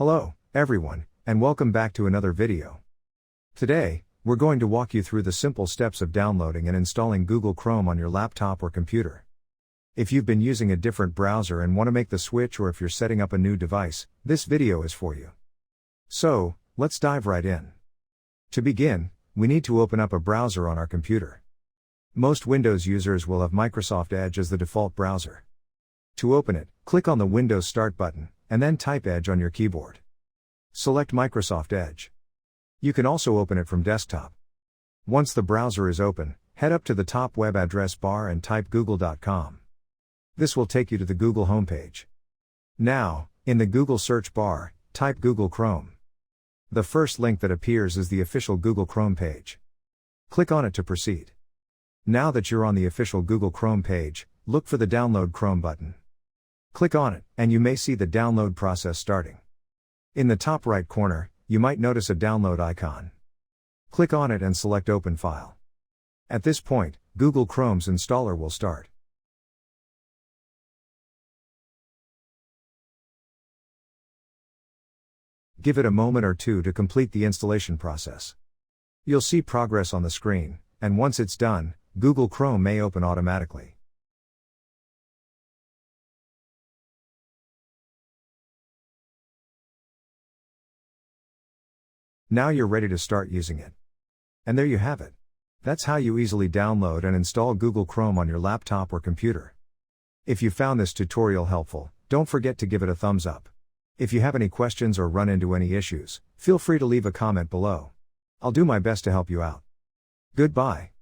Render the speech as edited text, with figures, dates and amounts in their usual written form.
Hello, everyone, and welcome back to another video. Today, we're going to walk you through the simple steps of downloading and installing Google Chrome on your laptop or computer. If you've been using a different browser and want to make the switch, or if you're setting up a new device, this video is for you. So, let's dive right in. To begin, we need to open up a browser on our computer. Most Windows users will have Microsoft Edge as the default browser. To open it, click on the Windows Start button, and then type Edge on your keyboard. Select Microsoft Edge. You can also open it from desktop. Once the browser is open, head up to the top web address bar and type google.com. This will take you to the Google homepage. Now, in the Google search bar, type Google Chrome. The first link that appears is the official Google Chrome page. Click on it to proceed. Now that you're on the official Google Chrome page, look for the Download Chrome button. Click on it, and you may see the download process starting. In the top right corner, you might notice a download icon. Click on it and select Open File. At this point, Google Chrome's installer will start. Give it a moment or two to complete the installation process. You'll see progress on the screen, and once it's done, Google Chrome may open automatically. Now you're ready to start using it. And there you have it. That's how you easily download and install Google Chrome on your laptop or computer. If you found this tutorial helpful, don't forget to give it a thumbs up. If you have any questions or run into any issues, feel free to leave a comment below. I'll do my best to help you out. Goodbye.